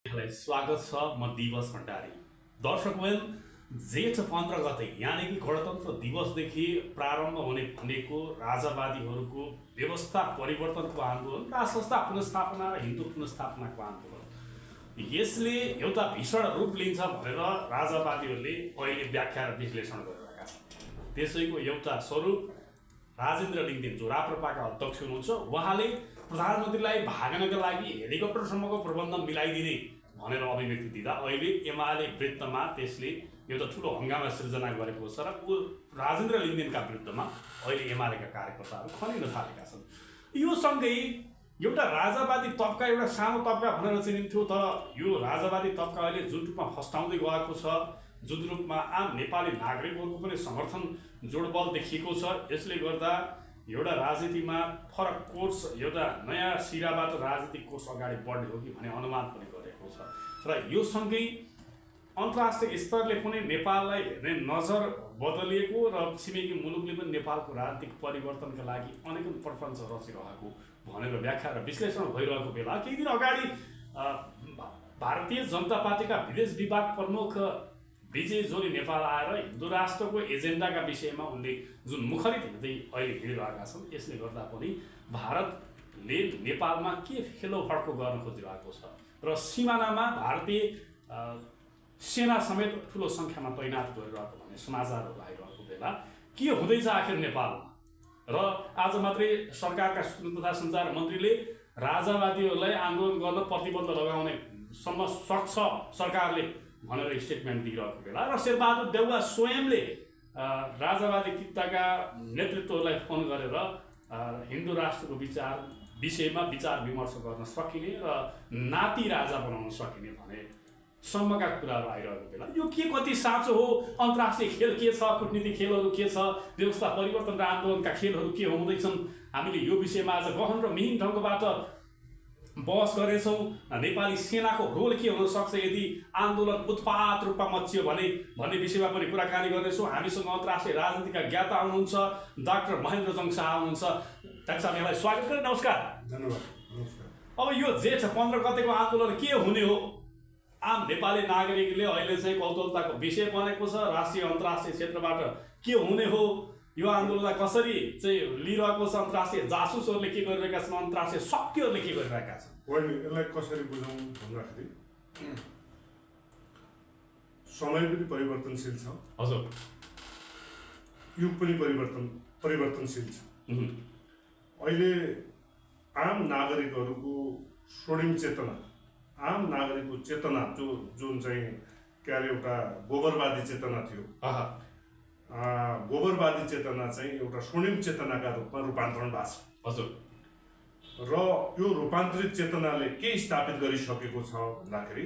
स्वागत छ। म दिवस भण्डारी। दर्शकवृन्द, जेठ 15 गते यानि कि गणतन्त्र दिवसदेखि प्रारम्भ हुने भनेको राजावादीहरूको व्यवस्था परिवर्तनको आन्दोलन, राष्ट्र संस्था पुनर्स्थापना र हिन्दू पुनर्स्थापनाको आन्दोलन। यसले एउटा भीषण रूप लिन्छ भनेर राजावादीहरूले अहिले व्याख्या र विश्लेषण गरिरहेका छन्। त्यसैको एउटा स्वरूप राजेन्द्र लिङ्गदेन, जो राप्रपाका अध्यक्ष हुनुहुन्छ, उहाँले प्रधानमन्त्रीलाई भाग्नका लागि हेलिकप्टरसम्मको प्रबन्ध मिलाइदिने भनेर अभिव्यक्ति दिँदा अहिले एमाले वृत्तमा त्यसले एउटा ठुलो हङ्गामा सिर्जना गरेको छ र राजेन्द्र लिङ्गदेनका विरुद्धमा अहिले एमालेका कार्यकर्ताहरू खनिन थालेका छन्। यो सँगै एउटा राजावादी तबका, एउटा सानो तबका भनेर चिनिन्थ्यो, तर यो राजावादी तबका अहिले जुन रूपमा फस्टाउँदै गएको छ, जुन रूपमा आम नेपाली नागरिकहरूको पनि समर्थन जोडबल देखिएको छ, यसले गर्दा एउटा राजनीतिमा फरक कोर्स, एउटा नयाँ सिराबाट राजनीतिक कोर्स अगाडि बढ्ने हो कि भन्ने अनुमान पनि गरेको छ। र यो सँगै अन्तर्राष्ट्रिय स्तरले पनि नेपाललाई हेर्ने नजर बदलिएको र छिमेकी मुलुकले पनि नेपालको राजनीतिक परिवर्तनका लागि अनेकौं प्रपञ्च रचिरहेको भनेर व्याख्या र विश्लेषण भइरहेको बेला केही दिन अगाडि भारतीय जनता पार्टीका विदेश विभाग प्रमुख विजय जोली नेपाल आएर हिन्दू राष्ट्रको एजेन्डाका विषयमा उनले जुन मुखरित हिँड्दै अहिले हिँडिरहेका छन्, यसले गर्दा पनि भारतले नेपालमा के फेलो फड्को गर्न खोजिरहेको छ र सिमानामा भारतीय सेना समेत ठुलो सङ्ख्यामा तैनात गरिरहेको भन्ने समाचारहरू आइरहेको बेला के हुँदैछ आखिर नेपालमा? र आज मात्रै सरकारका सूचना तथा सञ्चार मन्त्रीले राजावादीहरूलाई आन्दोलन गर्न प्रतिबन्ध लगाउने सम्म सक्छ सरकारले भनेर स्टेटमेन्ट दिइरहेको बेला र शेरबहादुर देउवा स्वयंले राजावादी कित्ताका नेतृत्वलाई फोन गरेर हिन्दू राष्ट्रको विषयमा विचार विमर्श गर्न सकिने र नाति राजा बनाउन सकिने भने सम्मका कुराहरू आइरहेको बेला यो के कति साँचो हो? अन्तर्राष्ट्रिय खेल के छ? कूटनीतिक खेलहरू के छ? व्यवस्था परिवर्तन र आन्दोलनका खेलहरू के हुँदैछन्? हामीले यो विषयमा आज गहन र मिहिन ढङ्गबाट बहस गरेछौँ। नेपाली सेनाको रोल के हुन सक्छ यदि आन्दोलन उत्पात रूपमा मचियो भन्ने विषयमा पनि कुराकानी गर्नेछौँ। हामीसँग अन्तर्राष्ट्रिय राजनीतिका ज्ञाता हुनुहुन्छ डाक्टर महेन्द्र जङ शाह हुनुहुन्छ। डाक्टर साहब, यहाँलाई स्वागत गरेँ। नमस्कार। धन्यवाद। नमस्कार। अब यो जेठ 15 गतेको आन्दोलन के हुने हो? आम नेपाली नागरिकले अहिले चाहिँ कौतूहलताको विषय बनेको छ। राष्ट्रिय अन्तर्राष्ट्रिय क्षेत्रबाट के हुने हो? यो आन्दोलनलाई कसरी चाहिँ लिइरहेको छ? अन्तर्राष्ट्रिय जासुसहरूले के गरिरहेका छन्? अन्तर्राष्ट्रिय शक्तिहरूले के गरिरहेका छन्? होइन, यसलाई कसरी बुझौँ भन्दाखेरि समय पनि परिवर्तनशील छ। हजुर। युग पनि परिवर्तनशील छ। अहिले आम नागरिकहरूको स्वर्णिम चेतना, आम नागरिकको चेतना जुन चाहिँ के अरे एउटा गोबरवादी चेतना थियो, गोबरवादी चेतना चाहिँ एउटा स्वर्णिम चेतनाका रूपमा रूपान्तरण भएको छ। हजुर। र यो रूपान्तरित चेतनाले के स्थापित गरिसकेको छ भन्दाखेरि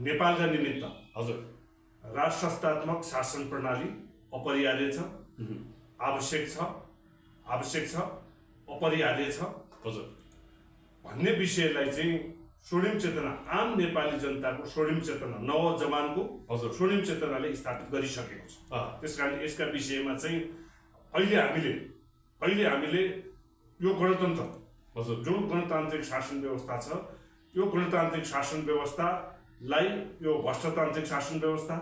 नेपालका निमित्त हजुर राष्ट्र संस्थात्मक शासन प्रणाली अपरिहार्य छ, आवश्यक छ, अपरिहार्य छ हजुर भन्ने विषयलाई चाहिँ स्वर्णिम चेतना, आम नेपाली जनताको स्वर्णिम चेतना, नवजवानको स्वर्णिम चेतनाले स्थापित गरिसकेको छ। त्यसकारण यसका विषयमा चाहिँ अहिले हामीले यो गणतन्त्र, जुन गणतान्त्रिक शासन व्यवस्था छ, यो गणतान्त्रिक शासन व्यवस्थालाई यो भ्रष्टतान्त्रिक शासन व्यवस्था,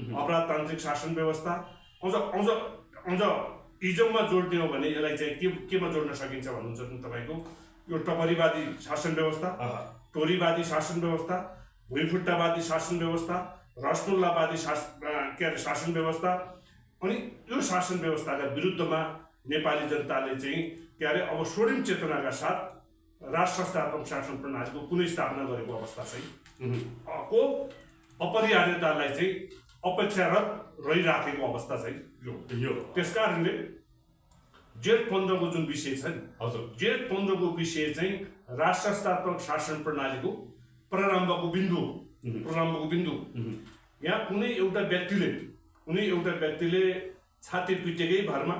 अपराधतान्त्रिक शासन व्यवस्था अझ इजममा जोड्ने हो भने यसलाई चाहिँ केमा जोड्न सकिन्छ भन्नुहुन्छ तपाईँको यो टपरीवादी शासन व्यवस्था, टोरीवादी शासन व्यवस्था, भुइँफुट्टावादी शासन व्यवस्था, रसगुल्लावादी शासन व्यवस्था। अनि यो शासन व्यवस्थाका विरुद्धमा नेपाली जनताले चाहिँ अब स्वर्णिम चेतनाका साथ राष्ट्र संस्थात्मक शासन प्रणालीको पुनर्स्थापना गरेको अवस्था चाहिँ को अपरिहार्यतालाई चाहिँ अपेक्षारत रहिराखेको अवस्था चाहिँ यो। त्यसकारणले जेठ 15 को जुन विषय छ नि, हजुर, जेठ 15 को विषय चाहिँ राष्ट्र संस्थात्मक शासन प्रणालीको प्रारम्भको बिन्दु। यहाँ कुनै एउटा व्यक्तिले छाती पिटेकै भरमा,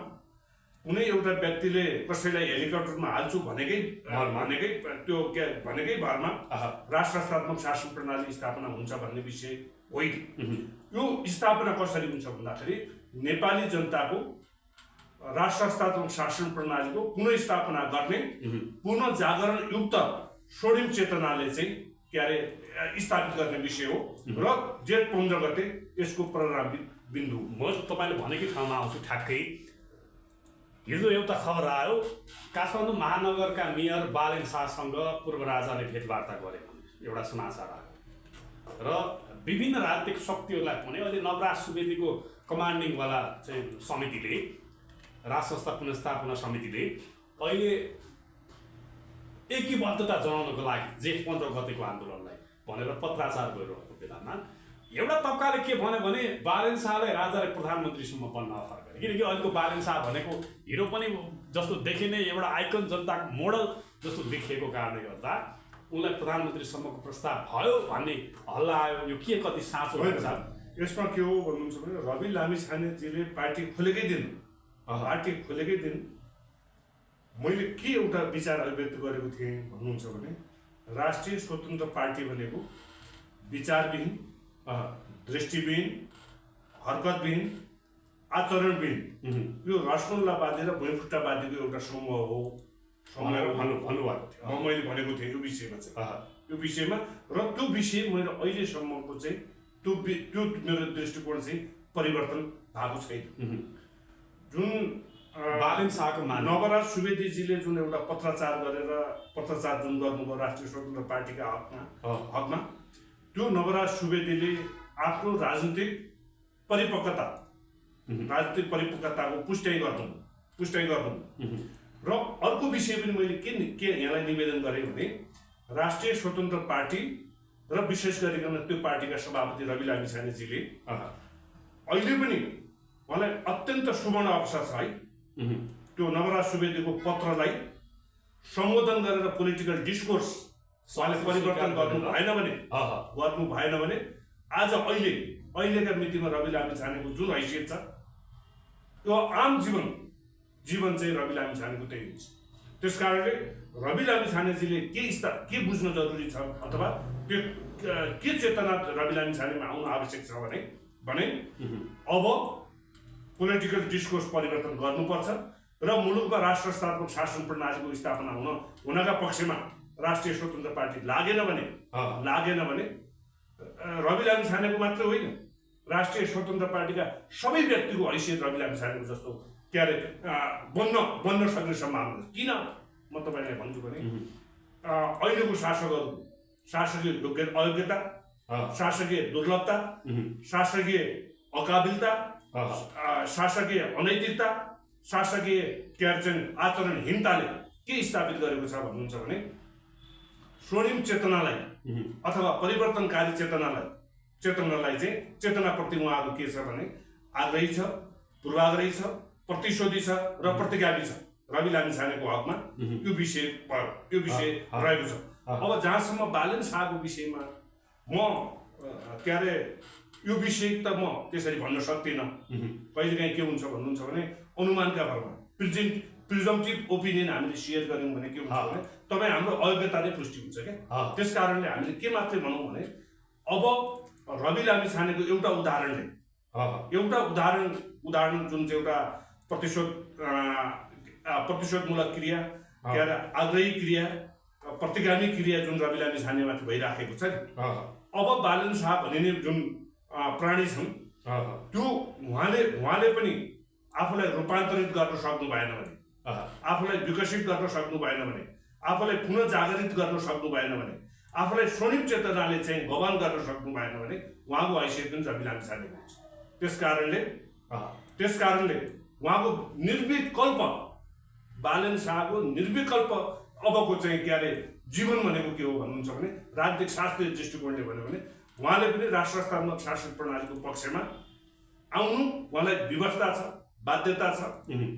कुनै एउटा व्यक्तिले कसैलाई हेलिकप्टरमा हाल्छु भनेकै भरमा राष्ट्र संस्थात्मक शासन प्रणाली स्थापना हुन्छ भन्ने विषय होइन। यो स्थापना कसरी हुन्छ भन्दाखेरि नेपाली जनताको राष्ट्र संस्थात्मक शासन प्रणालीको पुनर्स्थापना गर्ने पुनः जागरण युक्त स्वर्णिम चेतनाले चाहिँ के अरे स्थापित गर्ने विषय हो र जेठ 15 गते यसको प्रारम्भिक बिन्दु। म तपाईँले भनेकै ठाउँमा आउँछु ठ्याक्कै। हिजो एउटा खबर आयो, काठमाडौँ महानगरका मेयर बालेन शाहसँग पूर्व राजाले भेटवार्ता गरे भन्ने एउटा समाचार आयो र विभिन्न राजनीतिक शक्तिहरूलाई पनि अहिले नवराज सुवेदीको कमान्डिङवाला चाहिँ समितिले, राज संस्था पुनर्स्थापना समितिले अहिले एकीबद्धता जनाउनको लागि जेठ 15 गतेको आन्दोलनलाई भनेर पत्राचार गरिरहेको बेलामा एउटा तबकाले के भन्यो भने बालेन शाहलाई राजाले प्रधानमन्त्रीसम्म बन्न अफर गरे। किनकि अहिलेको बालेन शाह भनेको हिरो पनि जस्तो देखिने एउटा आइकन, जनताको मोडल जस्तो देखिएको कारणले गर्दा उनलाई प्रधानमन्त्रीसम्मको प्रस्ताव भयो भन्ने हल्ला आयो। यो के कति साँचो हुन्छ? यसमा के हो भन्नुहुन्छ भने रवि लामिछानेजीले पार्टी खोलेकै दिन मैले के एउटा विचार अभिव्यक्त गरेको थिएँ भन्नुहुन्छ भने राष्ट्रिय स्वतन्त्र पार्टी भनेको विचारविहीन, दृष्टिविहीन, हरकतविहीन, आचरणविहीन यो रसगोल्लावादी र भुइँफुट्टावादीको एउटा समूह हो भन्नुभएको थियो। मैले भनेको थिएँ यो विषयमा चाहिँ, यो विषयमा र त्यो विषय मैले अहिलेसम्मको चाहिँ त्यो मेरो दृष्टिकोण चाहिँ परिवर्तन भएको छैन। जुन बालेन शाहको नवराज सुवेदीजीले जुन एउटा पत्राचार जुन गर्नुभयो राष्ट्रिय स्वतन्त्र पार्टीका हकमा त्यो नवराज सुवेदीले आफ्नो राजनीतिक परिपक्वताको पुष्टि गर्नु र अर्को विषय पनि मैले के यहाँलाई निवेदन गरेँ भने राष्ट्रिय स्वतन्त्र पार्टी र विशेष गरिकन त्यो पार्टीका सभापति रवि लामिछानेजीले अहिले पनि उहाँलाई अत्यन्त सुवर्ण अवसर छ है त्यो नवराज सुवेदीको पत्रलाई सम्बोधन गरेर पोलिटिकल डिस्कोर्स उहाँले परिवर्तन गर्नु भएन भने आज अहिलेका मितिमा रवि लामिछानेको जुन हैसियत छ त्यो आम जीवन चाहिँ रवि लामिछानेको त्यही हुन्छ। त्यस कारणले रवि लामिछानेजीले के बुझ्न जरुरी छ अथवा त्यो के चेतना रवि लामिछानेमा आउन आवश्यक छ भने अब पोलिटिकल डिस्कोर्स परिवर्तन गर्नुपर्छ र मुलुकमा राष्ट्र स्तरको शासन प्रणालीको स्थापना हुनका पक्षमा राष्ट्रिय स्वतन्त्र पार्टी लागेन भने रवि लामिछानेको मात्र होइन, राष्ट्रिय स्वतन्त्र पार्टीका सबै व्यक्तिको हैसियत रवि लामिछानेको जस्तो के अरे बन्न सक्ने सम्भावना। किन म तपाईँलाई भन्छु भने अहिलेको शासकीय अयोग्यता, शासकीय दुर्लभता, शासकीय अकाबिलता, शासकीय अनैतिकता, शासकीय के अरे चाहिँ आचरणहीनताले के स्थापित गरेको छ भन्नुहुन्छ भने स्वर्णिम चेतनालाई अथवा परिवर्तनकारी चेतनालाई चाहिँ चेतनाप्रति उहाँहरू के छ भने आग्रही छ, पूर्वाग्रही छ, प्रतिशोधी छ र प्रतिगामी छ। रवि लामिछानेको हकमा यो विषय रहेको छ। अब जहाँसम्म बालेन शाहको विषयमा म के अरे यो विषय त म त्यसरी भन्न सक्दिनँ। कहिलेकाहीँ के हुन्छ भन्नुहुन्छ भने अनुमानका भरमा प्रिजम्पटिभ ओपिनियन हामीले सेयर गऱ्यौँ भने के हुन्छ भने तपाईँ हाम्रो अयोग्यता नै पुष्टि हुन्छ क्या। त्यस कारणले हामीले के मात्रै भनौँ भने अब रवि लामिछानेको एउटा उदाहरण जुन चाहिँ एउटा प्रतिशोधमूलक क्रिया, के अरे आग्रही क्रिया, प्रतिगामी क्रिया जुन रवि लामिछानेमाथि भइराखेको छ नि, अब बालेन शाह भनिने जुन प्राणी छन् त्यो उहाँले पनि आफूलाई रूपान्तरित गर्न सक्नु भएन भने, आफूलाई विकसित गर्न सक्नु भएन भने, आफूलाई पुनः जागृत गर्न सक्नु भएन भने, आफूलाई स्वर्णिम चेतनाले चाहिँ गवान गर्न सक्नु भएन भने उहाँको हैसियत पनि रवि लामिछानेको हुन्छ। त्यस कारणले उहाँको निर्विकल्प बालेन शाहको निर्विकल्प अबको चाहिँ के अरे जीवन भनेको के हो भन्नुहुन्छ भने राजनीतिक शास्त्रीय दृष्टिकोणले भन्यो भने उहाँले पनि राष्ट्र स्तरमा शासन प्रणालीको पक्षमा आउनु उहाँलाई व्यवस्था छ, बाध्यता छ।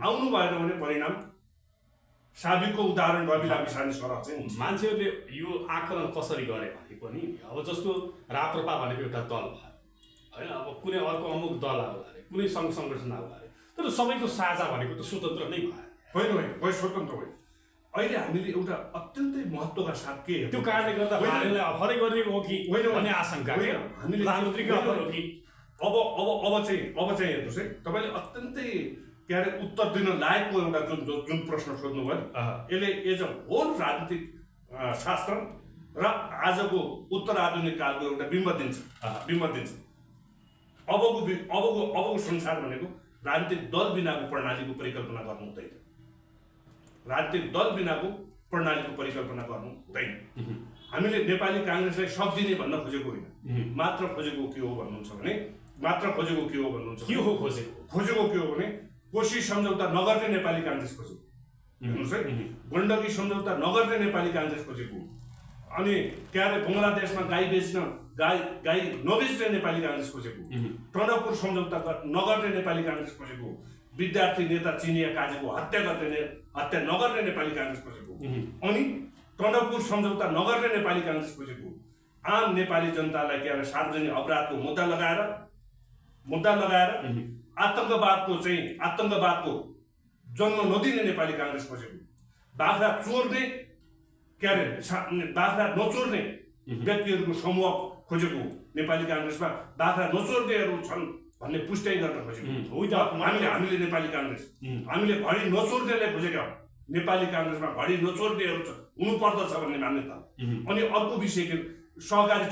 आउनु भएन भने परिणाम साबिकको उदाहरण रवि लामिछाने सरह चाहिँ हुन्छ। मान्छेहरूले यो आकलन कसरी गरे भने पनि अब जस्तो राप्रपा भनेको एउटा दल भयो होइन, अब कुनै अर्को अमुक दल आउला अरे, कुनै सङ्घ सङ्गठन आउला अरे, तर सबैको साझा भनेको त स्वतन्त्र नै भयो। होइन स्वतन्त्र होइन। अहिले हामीले एउटा अत्यन्तै महत्त्वका साथ के त्यो कारणले गर्दा बालेनलाई अफरै गरिएको हो कि भन्ने आशंका हामीले प्रधानमन्त्रीको अफर हो कि अब चाहिँ हेर्नुहोस् है, तपाईँले अत्यन्तै के अरे उत्तर दिन लायकको एउटा जुन प्रश्न सोध्नुभयो नि, यसले एज अ होल राजनीतिक शास्त्र र आजको उत्तर आधुनिक कालको एउटा बिम्ब दिन्छ। अबको संसार भनेको राजनीतिक दल बिनाको प्रणालीको परिकल्पना गर्नु हुँदैन। राजनीतिक दल बिनाको प्रणालीको परिकल्पना गर्नु हुँदैन। हामीले नेपाली काङ्ग्रेसलाई सक्दिने भन्न खोजेको होइन, मात्र खोजेको के हो भन्नुहुन्छ भने खोजेको के हो भने कोशी सम्झौता नगर्ने नेपाली काङ्ग्रेस खोजेको। हेर्नुहोस् है, गण्डकी सम्झौता नगर्ने नेपाली काङ्ग्रेस खोजेको। अनि के अरे बङ्गलादेशमा गाई नबेच्ने नेपाली काङ्ग्रेस खोजेको। टनकपुर सम्झौता नगर्ने नेपाली काङ्ग्रेस खोजेको। विद्यार्थी नेता चिनिया काजीको हत्या नगर्ने नेपाली काङ्ग्रेस खोजेको। अनि टनकपुर सम्झौता नगर्ने नेपाली काङ्ग्रेस खोजेको। आम नेपाली जनतालाई के अरे सार्वजनिक अपराधको मुद्दा लगाएर आतङ्कवादको जन्म नदिने नेपाली काङ्ग्रेस खोजेको। बाख्रा नचोर्ने व्यक्तिहरूको समूह खोजेको नेपाली काङ्ग्रेसमा बाख्रा नचोर्नेहरू छन् भन्ने पुष्टि गर्न खोजेको। हामीले नेपाली काङ्ग्रेस हामीले घडी नचोर्नेलाई खोजेका नेपाली काङ्ग्रेसमा घडी नचोर्नेहरू हुनुपर्दछ भन्ने मान्यता। अनि अर्को विषय के सहकारी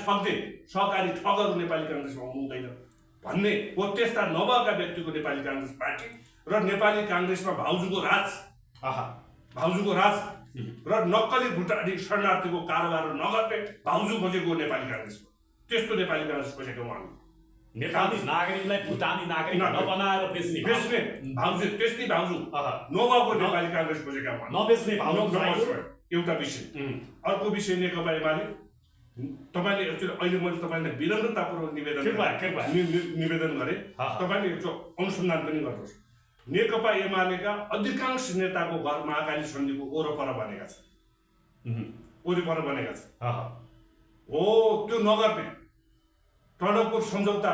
ठगहरू नेपाली काङ्ग्रेसमा हुनु हुँदैन भन्ने हो। त्यस्ता नभएका व्यक्तिको नेपाली काङ्ग्रेस पार्टी र नेपाली काङ्ग्रेसमा भाउजूको राज र नक्कली भुटानी शरणार्थीको कारोबार नगर्ने भाउजू खोजेको नेपाली काङ्ग्रेसमा। त्यस्तो नेपाली काङ्ग्रेस खोजेको हामी। नेपाली नागरिकलाई भुटानी नागरिक नबनाएर बेच्ने भाउजू त्यस्तै भाउजू नभएको नेपाली काङ्ग्रेस खोजेका नबेच्ने भाउजू एउटा विषय। अर्को विषय नेकपा एमाले। तपाईँले एक्चुअली अहिले मैले तपाईँलाई विनम्रतापूर्वक निवेदन गरेँ, तपाईँले अनुसन्धान पनि गर्नुहोस्। नेकपा एमालेका अधिकांश नेताको घर महाकाली सन्धिको वरपर बनेका छन्। हो त्यो नगर्ने टनकपुर सम्झौता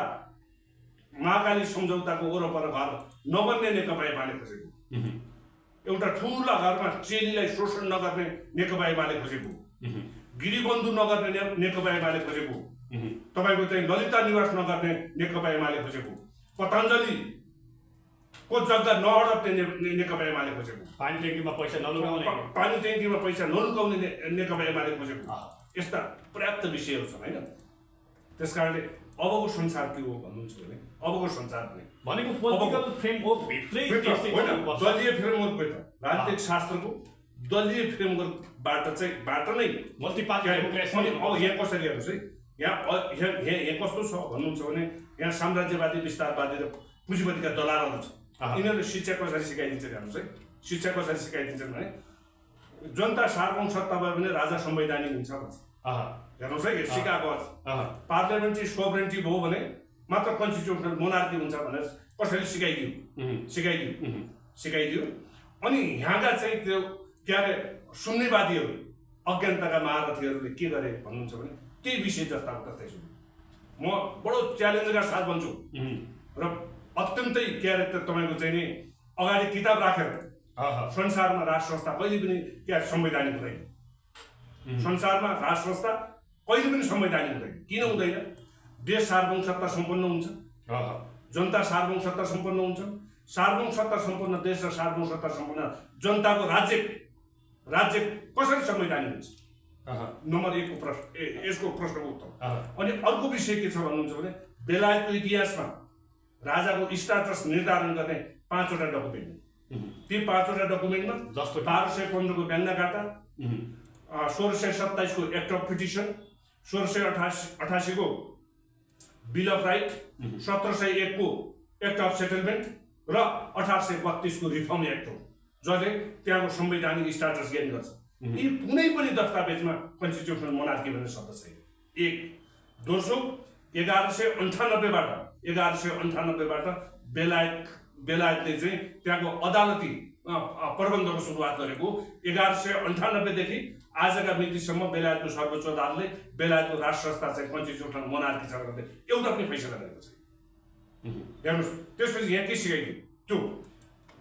महाकाली सम्झौताको वरपर घर नबन्ने नेकपा एमाले खोजेको। एउटा ठुला घरमा चेलीलाई शोषण नगर्ने नेकपा एमाले खोजेको। गिरिबन्धु नगर्ने नेकपा एमाले खोजेको। तपाईँको चाहिँ ललिता निवास नगर्ने नेकपा एमाले खोजेको। पतञ्जलीको जग्गा नहडप्ने नेकपा एमाले खोजेको। पानी ट्याङ्कीमा पैसा नलुकाउने नेकपा एमाले खोजेको। यस्ता पर्याप्त विषयहरू छन् होइन। त्यस कारणले अबको संसार के हो भन्नुहुन्छ भने अबको संसार भनेको पोलिटिकल फ्रेमवर्क भित्रै दलीय फ्रेमवर्क राजनीतिक शास्त्रको दलीय फ्रेमवर्कबाट नै मल्टिपार्टी डेमोक्रेसी। अब यहाँ कसरी हेर्नुहोस् है, यहाँ कस्तो छ भन्नुहुन्छ भने यहाँ साम्राज्यवादी विस्तारवादी र पुँजीपतिका दलालहरू छ। यिनीहरूले शिक्षा कसरी सिकाइदिन्छन् हेर्नुहोस् है। शिक्षा कसरी सिकाइदिन्छन् भने जनता सार्वभौम सत्ता भयो भने राजा संवैधानिक हुन्छ भन्छ। हेर्नुहोस् है, सिकाएको छ। पार्लियामेन्ट्री सोभरेन्टी भयो भने मात्र कन्स्टिट्युसनल मोनार्की हुन्छ भनेर कसैले सिकाइदियो। अनि यहाँका चाहिँ त्यो के अरे सुन्नीवादीहरू अज्ञानताका महारथीहरूले के गरे भन्नुहुन्छ भने त्यही विषय जस्ताको तस्तै छु। म बडो च्यालेन्जका साथ भन्छु र अत्यन्तै के अरे तपाईँको चाहिँ नि अगाडि किताब राखेर संसारमा राष्ट्र संस्था कहिले पनि के अरे संवैधानिक हुँदैन। संसारमा राष्ट्र संस्था कहिले पनि संवैधानिक हुँदैन। किन हुँदैन? देश सार्वभौम सत्ता सम्पन्न हुन्छ, जनता सार्वभौम सत्ता सम्पन्न हुन्छ। सार्वभौम सत्ता सम्पन्न देश र सार्वभौम सत्ता सम्पन्न जनताको राज्य कसरी संवैधानिक हुन्छ? नम्बर 1 को प्रश्न यसको प्रश्नको उत्तर। अनि अर्को विषय के छ भन्नुहुन्छ भने बेलायतको इतिहासमा राजाको स्ट्याटस निर्धारण गर्ने 5वटा डकुमेन्ट। ती 5वटा डकुमेन्टमा जस्तो 1215 को म्याग्ना कार्टा, 1627 को एक्ट अफ पिटिसन, 1688 को बिल अफ राइट, 1701 को एक्ट अफ सेटलमेन्ट र 1832 को रिफर्म एक्ट हो, जसले त्यहाँको संवैधानिक स्ट्याटस गेन गर्छ। यी कुनै पनि दस्तावेजमा कन्स्टिट्युसनल मोनार्की भन्ने शब्द छैन। एक दोस्रो 1198बाट बेलायतले चाहिँ त्यहाँको अदालती प्रबन्धको सुरुवात गरेको। 1198 देखि आजका मितिसम्म बेलायतको सर्वोच्च अदालतले बेलायतको राष्ट्र संस्था चाहिँ कन्स्टिट्युसनल मोनार्की छ भन्ने एउटा पनि फैसला गरेको छैन। हेर्नुहोस्, त्यसपछि यहाँ के सिकाइदियो? त्यो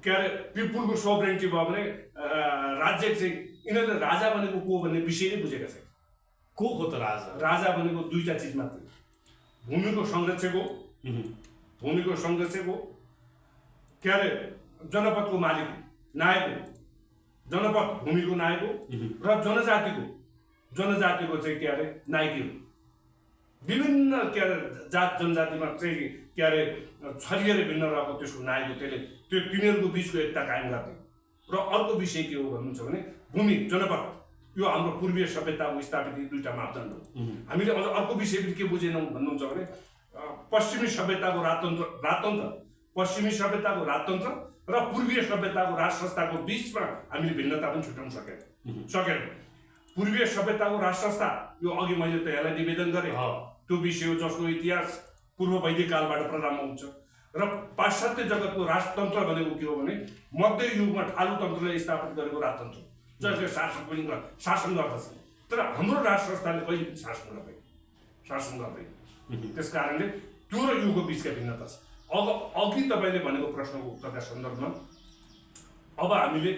के अरे पिपुलको सोभरेन्टी भयो भने राज्य चाहिँ यिनीहरूले राजा भनेको को भन्ने विषय नै बुझेका छैन। को हो त राजा? राजा भनेको दुईटा चिज मात्र, भूमिको संरक्षक हो, के अरे जनपदको मालिक नायक हो, जनपद भूमिको नायक हो, र जनजातिको चाहिँ के अरे नाइकी हुन्। विभिन्न के अरे जात जनजातिमा चाहिँ के अरे छरिएर भिन्न रहेको त्यसको नायकको त्यसले त्यो तिनीहरूको बिचको एकता कायम गर्ने। र अर्को विषय के हो भन्नुहुन्छ भने भूमि जनपद, यो हाम्रो पूर्वीय सभ्यताको स्थापित दुईटा मापदण्ड हो। हामीले अझ अर्को विषय पनि के बुझेनौँ भन्नुहुन्छ भने पश्चिमी सभ्यताको राजतन्त्र, पश्चिमी सभ्यताको राजतन्त्र र पूर्वीय सभ्यताको राज संस्थाको बिचमा हामीले भिन्नता पनि छुट्याउन सकेन। पूर्वीय सभ्यताको राज संस्था, यो अघि मैले त यसलाई निवेदन गरेँ, त्यो विषय हो जसको इतिहास पूर्व वैदिक कालबाट प्रारम्भ हुन्छ। र पाश्चात्य जगतको राजतन्त्र भनेको के हो भने मध्य युगमा ठालु तन्त्रले स्थापित गरेको राजतन्त्र, जसले शासन गर्दछ। तर हाम्रो राज संस्थाले कहिले पनि शासन गर्दैन। त्यस कारणले त्यो र युगको बिचका भिन्नता छ। अघि तपाईँले भनेको प्रश्नको उत्तरका सन्दर्भमा अब हामीले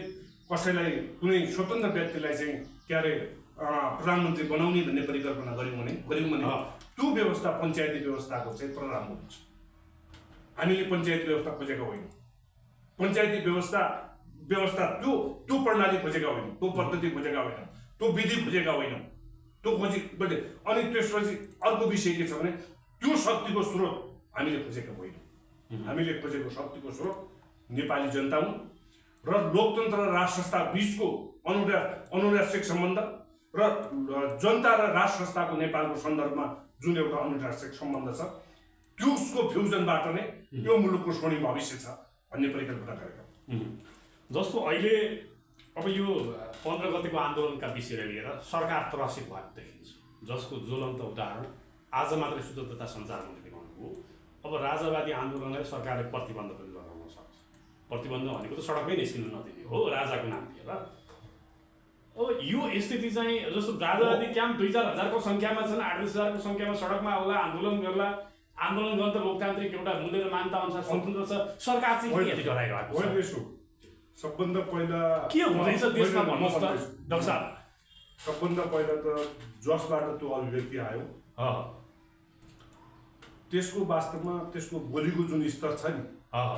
कसैलाई कुनै स्वतन्त्र व्यक्तिलाई चाहिँ के अरे प्रधानमन्त्री बनाउने भन्ने परिकल्पना गऱ्यौँ भने त्यो व्यवस्था पञ्चायती व्यवस्थाको चाहिँ प्रारम्भ हुन्छ। हामीले पञ्चायती व्यवस्था खोजेका होइनौँ। पञ्चायती व्यवस्था त्यो प्रणाली खोजेका होइनौँ, त्यो पद्धति खोजेका होइनौँ, त्यो विधि खोजेका होइनौँ, त्यो खोजे। अनि त्यसपछि अर्को विषय के छ भने त्यो शक्तिको स्रोत हामीले खोजेका होइनौँ। हामीले खोजेको शक्तिको स्रोत नेपाली जनता हुन् र लोकतन्त्र र राज संस्था बिचको अनुराष्ट्रिक सम्बन्ध र जनता र राज संस्थाको नेपालको सन्दर्भमा जुन एउटा अनुराष्ट्रिक सम्बन्ध छ, त्यसको फ्युजनबाट नै यो मुलुकको स्वर्णिम भविष्य छ भन्ने परिकल्पना गरेका। जस्तो अहिले अब यो 15 गतेको आन्दोलनका विषयलाई लिएर सरकार त्रसित भएको देखिन्छ, जसको ज्वलन्त उदाहरण आज मात्रै सूचना तथा सञ्चार मन्त्रीले भन्नुभयो। अब राजावादी आन्दोलनलाई सरकारले प्रतिबन्ध पनि लगाउन सक्छ। प्रतिबन्ध भनेको त सडकमै निस्किनु नदिने हो, राजाको नाम दिएर। अब यो स्थिति चाहिँ जस्तो राजावादी क्याम्प 2-4 हजारको सङ्ख्यामा छन्, 8-10 हजारको सङ्ख्यामा सडकमा आउला, आन्दोलन गर्ला। आन्दोलन गर्न त लोकतान्त्रिक एउटा मूल्य र मान्यता अनुसार स्वतन्त्र छ। सरकार चाहिँ के डराइरहेको छ? सबभन्दा पहिला के हुँदैछ देशमा भन्नुहोस् त डाक्टर साहब। सबभन्दा पहिला त जसबाट त्यो अभिव्यक्ति आयो त्यसको वास्तवमा त्यसको बोलीको जुन स्तर छ नि,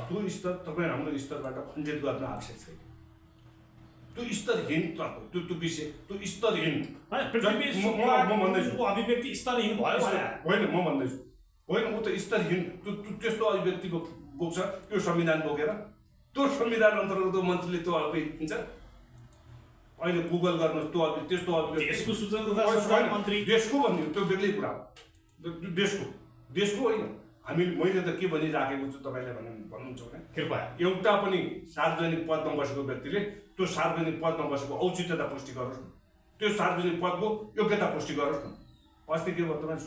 त्यो स्तर तपाईँ हाम्रो स्तरबाट खण्डित गर्न आवश्यक छैन। त्यो स्तरहीन त्यो विषय, त्यो स्तरहीन म भन्दैछु। अभिव्यक्ति स्तरहीन भयो होइन, म भन्दैछु होइन, ऊ त स्तरहीन त्यस्तो अभिव्यक्ति बोक्छ। यो संविधान बोकेर त्यो संविधान अन्तर्गत मन्त्रीले त्यो अभिव्यक्ति दिन्छ। अहिले गुगल गर्नुहोस् त्यो त्यस्तो अभिव्यक्ति। यसको सूचना तथा मन्त्री देशको भन्ने त्यो बेग्लै कुरा हो। देशको होइन। मैले त के भनिराखेको छु तपाईँले भन्नुहुन्छ भने कृपया एउटा पनि सार्वजनिक पदमा बसेको व्यक्तिले त्यो सार्वजनिक पदमा बसेको औचित्यता पुष्टि गरोस् न, त्यो सार्वजनिक पदको योग्यता पुष्टि गरोस् न। अस्ति के भयो तपाईँ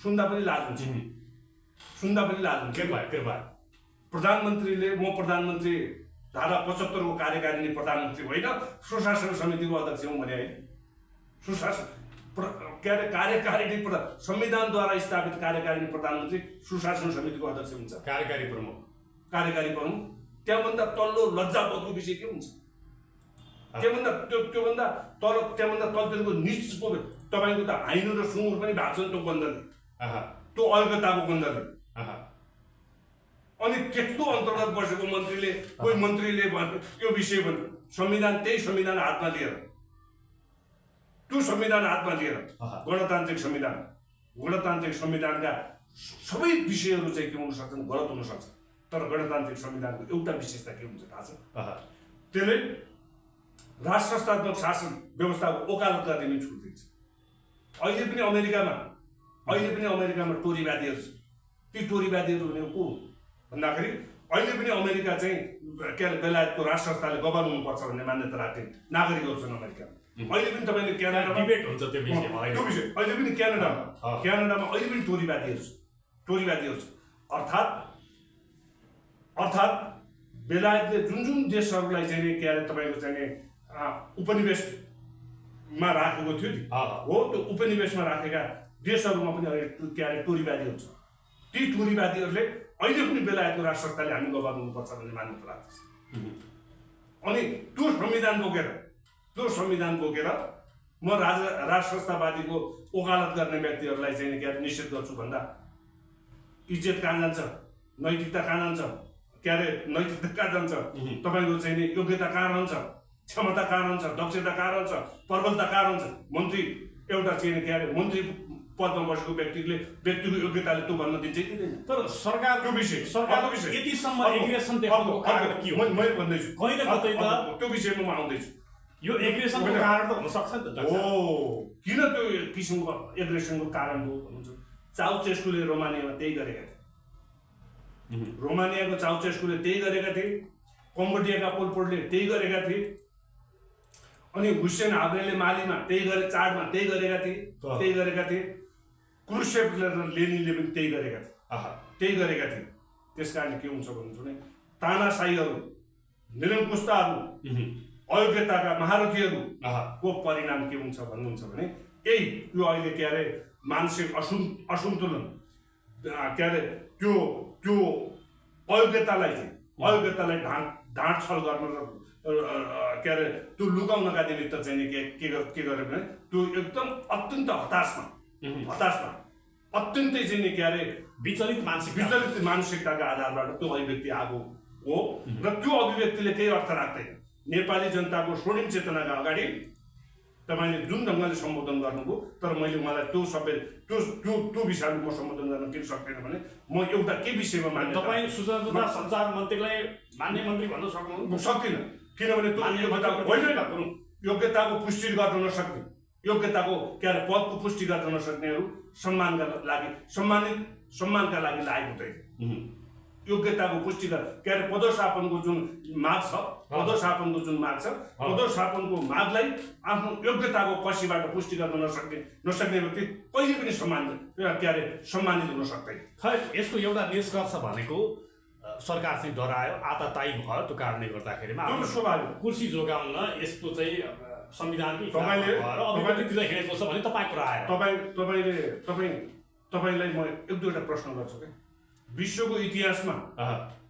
सुन्दा पनि लाज हुन्छ। कृपया प्रधानमन्त्रीले म प्रधानमन्त्री धारा 75 को कार्यकारिणी प्रधानमन्त्री होइन, सुशासन समितिको अध्यक्ष हुँ भने होइन। सुशासन के अरे कार्यकारिणी संविधानद्वारा स्थापित कार्यकारिणी प्रधानमन्त्री सुशासन समितिको अध्यक्ष हुन्छ। कार्यकारी प्रमुख त्यहाँभन्दा तल्लो लज्जाबोधको विषय के हुन्छ? त्योभन्दा तलतिरको निचको तपाईँको त हाइनो र सुँगुर पनि भएको छ नि त्यो गन्धले, त्यो अयोग्यताको गन्धले। अनि त्यस्तो अन्तर्गत बसेको कोही मन्त्रीले यो विषय संविधान, त्यही संविधान हातमा लिएर, त्यो संविधान हातमा लिएर गणतान्त्रिक संविधानका सबै विषयहरू चाहिँ के हुन सक्छन्, गलत हुन सक्छ। तर गणतान्त्रिक संविधानको एउटा विशेषता के हुन्छ थाहा छ? त्यसले राज संस्थात्मक शासन व्यवस्थाको वकालत गर्ने पनि छुट दिन्छ। अहिले पनि अमेरिकामा टोरीवादीहरू छ। ती टोरीवादीहरू भनेको को भन्दाखेरि अहिले पनि अमेरिका चाहिँ के अरे बेलायतको राज संस्थाले गभर्न हुनुपर्छ भन्ने मान्यता राख्ने नागरिकहरू छन् अमेरिकामा। अहिले पनि तपाईँले क्यानाडामा डिबेट हुन्छ त्यो विषयमा। अहिले पनि क्यानाडामा अहिले पनि टोरीवादीहरू छ। अर्थात् बेलायतले जुन देशहरूलाई चाहिँ के अरे तपाईँको चाहिँ उपनिवेशमा राखेको थियो नि, हो त्यो उपनिवेशमा राखेका देशहरूमा पनि के अरे टोरीवादीहरू छ। ती टोरीवादीहरूले अहिले पनि बेलायतको राज संस्थाले हामी गभर्न हुनुपर्छ भन्ने मान्यता राख्दछ। अनि त्यो संविधान बोकेर म राज संस्थावादीको वकालत गर्ने व्यक्तिहरूलाई चाहिँ के अरे निषेध गर्छु भन्दा इज्जत कहाँ जान्छ, नैतिकता कहाँ जान्छ, के अरे नैतिकता कहाँ जान्छ, तपाईँको चाहिँ योग्यता कहाँ रहन्छ, क्षमता कहाँ रहन्छ, दक्षता कहाँ रहन्छ, प्रबलता कहाँ रहन्छ? मन्त्री एउटा चाहिँ के अरे मन्त्री पदमा बसेको व्यक्तिको योग्यताले त्यो भन्न दिन्छ कि दिँदैन? तर सरकारको विषय यतिसम्म एग्रेसन देखाउनुको कारण के हो? मैले भन्दैछु कहिले कतै त त्यो विषयमा म आउँदैछु। यो एग्रेसनको कारण त हुन सक्छ नि त। किन त्यो किसिमको एग्रेसनको कारण हो भन्नुहुन्छ? चाउचेस्कूले रोमानियामा त्यही गरेका थिए। रोमानियाको चाउचेस्कूले त्यही गरेका थिए, कम्बोडियाका पोल पोटले त्यही गरेका थिए, अनि हुसेन हाब्रेले मालीमा त्यही गरे, चाडमा त्यही गरेका थिए, क्रुसेभ र लेनिनले पनि त्यही गरेका थिए। त्यस कारण के हुन्छ भन्नुहुन्छ भने तानाशाहीहरू, निरङ्कुशताहरू, अयोग्यताका महारथीहरूको परिणाम के हुन्छ भन्नुहुन्छ भने यही यो अहिले के अरे मानसिक असन्तुलन, के अरे त्यो अयोग्यतालाई ढाँट छल गर्न र के अरे त्यो लुकाउनका निमित्त चाहिँ के गर्यो भने त्यो एकदम अत्यन्त हताशमा अत्यन्तै चाहिँ के अरे विचलित मानसिकताका आधारबाट त्यो अभिव्यक्ति आएको हो र त्यो अभिव्यक्तिले केही अर्थ राख्दैन। नेपाली जनताको स्वर्णिम चेतनाका अगाडि तपाईँले जुन ढङ्गले सम्बोधन गर्नुभयो, तर मैले मलाई त्यो विषयमा म सम्बोधन गर्न किन सक्दैन भने म एउटा के विषयमा मान्ने, तपाईँ सूचना तथा सञ्चार मन्त्रीलाई मान्य मन्त्री भन्न सक्दिनँ, किनभने त्यो योग्यताको पुष्टि गर्न नसक्ने, योग्यताको के अरे पदको पुष्टि गर्न नसक्नेहरू सम्मानका लागि लागेको हुँदैन। योग्यताको पुष्टि के अरे पदशापनको जुन माग छ, पदशापनको मागलाई आफ्नो योग्यताको पछिबाट पुष्टि गर्न नसक्ने व्यक्ति कहिले पनि सम्मानित हुन सक्दैन। खै यसको एउटा निष्कर्ष भनेको सरकार चाहिँ डरायो, आताताई भयो, त्यो कारणले गर्दाखेरिमा कुर्सी जोगाउन यस्तो चाहिँ संविधानकै अभिव्यक्तितिर हिँडेको छ भने तपाईँको राय? तपाईँलाई म एक दुईवटा प्रश्न गर्छु क्या। विश्वको इतिहासमा